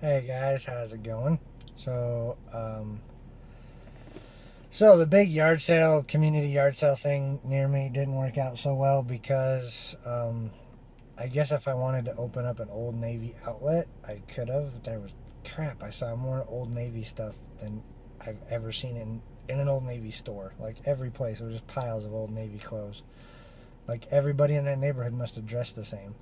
Hey guys, how's it going? So the big yard sale, community yard sale thing near me didn't work out so well because I guess if I wanted to open up an Old Navy outlet, I could have. There was crap. I saw more Old Navy stuff than I've ever seen in an Old Navy store. Like every place, there was just piles of Old Navy clothes. Like everybody in that neighborhood must have dressed the same.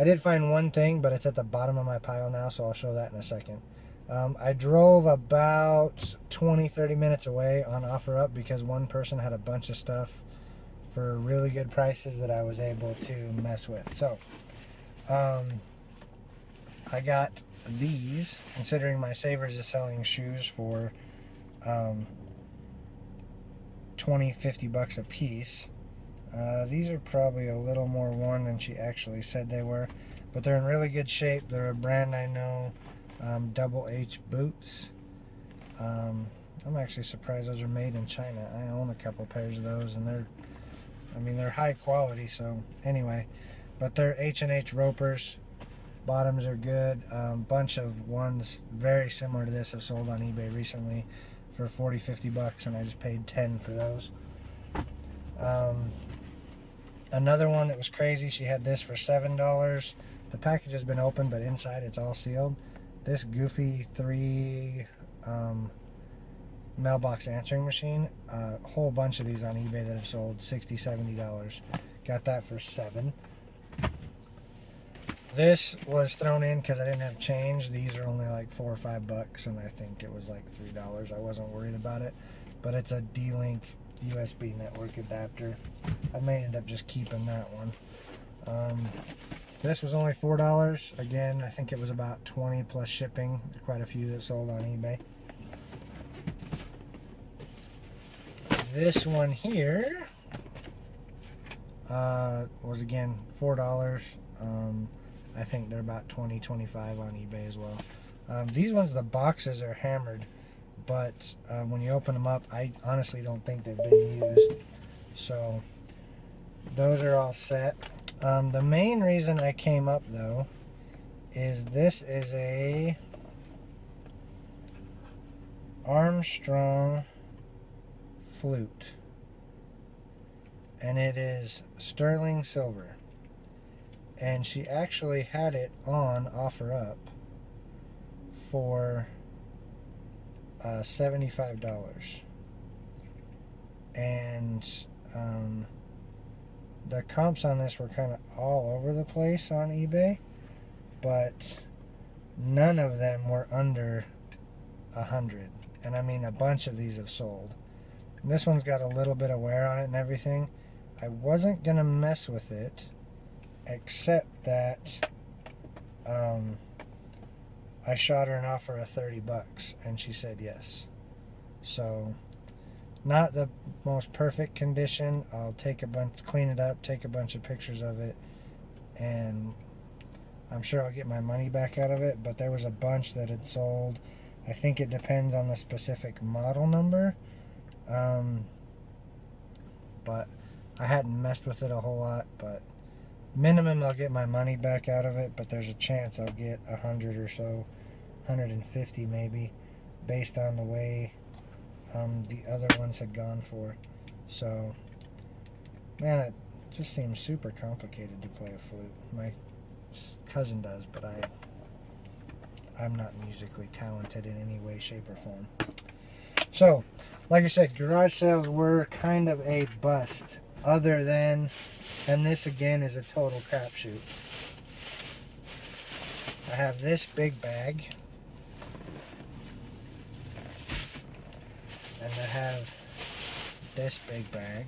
I did find one thing, but it's at the bottom of my pile now, so I'll show that in a second. I drove about 20-30 minutes away on OfferUp because one person had a bunch of stuff for really good prices that I was able to mess with. So, I got these, considering my Savers is selling shoes for 20-50 bucks a piece. These are probably a little more worn than she actually said they were, but they're in really good shape. They're a brand I know, Double H boots. I'm actually surprised those are made in China. I own a couple pairs of those, and they're high quality. So anyway, but they're H&H ropers. Bottoms are good. Bunch of ones very similar to this have sold on eBay recently for 40-50 bucks, and I just paid 10 for those. Another one that was crazy, she had this for $7. The package has been opened, but inside it's all sealed. This Goofy 3 mailbox answering machine, a whole bunch of these on eBay that have sold $60-70. Got that for $7. This was thrown in because I didn't have change. These are only like $4 or $5, and I think it was like $3. I wasn't worried about it, but it's a D-Link USB network adapter. I may end up just keeping that one. This was only $4. Again, I think it was about 20 plus shipping. Quite a few that sold on eBay. This one here was again $4. I think they're about 20-25 on eBay as well. These ones, the boxes are hammered, but when you open them up, I honestly don't think they've been used. So those are all set. The main reason I came up though is this is a Armstrong flute, and it is sterling silver, and she actually had it on OfferUp for $75, and the comps on this were kind of all over the place on eBay, but none of them were under 100, and I mean a bunch of these have sold. And this one's got a little bit of wear on it and everything. I wasn't gonna mess with it, except that I shot her an offer of $30, and she said yes. So not the most perfect condition. I'll take a bunch, clean it up, take a bunch of pictures of it, and I'm sure I'll get my money back out of it. But there was a bunch that had sold. I think it depends on the specific model number, but I hadn't messed with it a whole lot. But minimum I'll get my money back out of it, but there's a chance I'll get 100 or so, 150 maybe, based on the way the other ones had gone for. So man, it just seems super complicated to play a flute. My cousin does, but I'm not musically talented in any way, shape, or form. So like I said, garage sales were kind of a bust, other than, and this again is a total crapshoot. I have this big bag, and I have this big bag,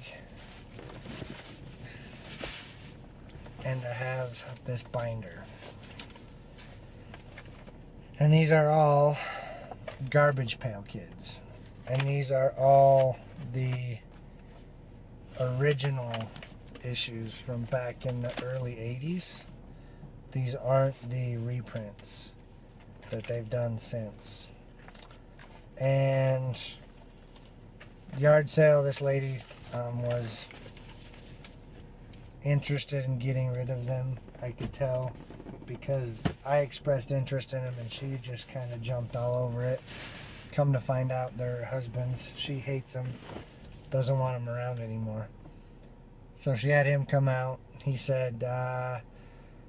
and I have this binder. And these are all garbage pail kids. And these are all the original issues from back in the early 80s. These aren't the reprints that they've done since. And yard sale, this lady was interested in getting rid of them, I could tell, because I expressed interest in them and she just kind of jumped all over it. Come to find out, they're husbands. She hates them, doesn't want them around anymore. So she had him come out. He said,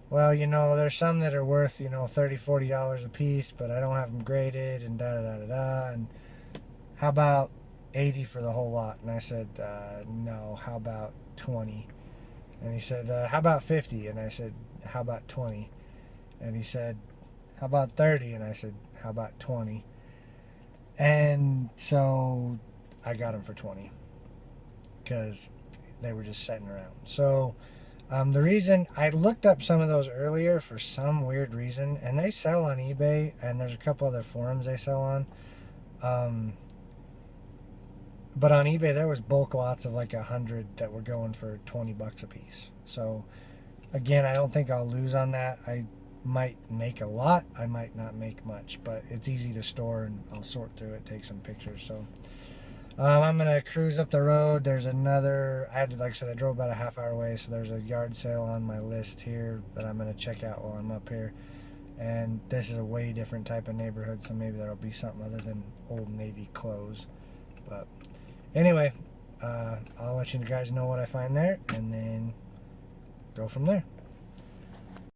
well, you know, there's some that are worth, you know, $30, $40 a piece, but I don't have them graded, and da-da-da-da-da. And how about 80 for the whole lot? And I said, no, how about 20? And he said, how about 50? And I said, how about 20? And he said, how about 30? And I said, how about 20? And so I got them for 20 because they were just sitting around. So the reason I looked up some of those earlier for some weird reason, and they sell on eBay, and there's a couple other forums they sell on. But on eBay, there was bulk lots of like 100 that were going for $20 a piece. So again, I don't think I'll lose on that. I might make a lot, I might not make much, but it's easy to store, and I'll sort through it, take some pictures. So I'm gonna cruise up the road. There's another, like I said, I drove about a half-hour away, so there's a yard sale on my list here that I'm gonna check out while I'm up here. And this is a way different type of neighborhood, so maybe there'll be something other than Old Navy clothes. But anyway, I'll let you guys know what I find there, and then go from there.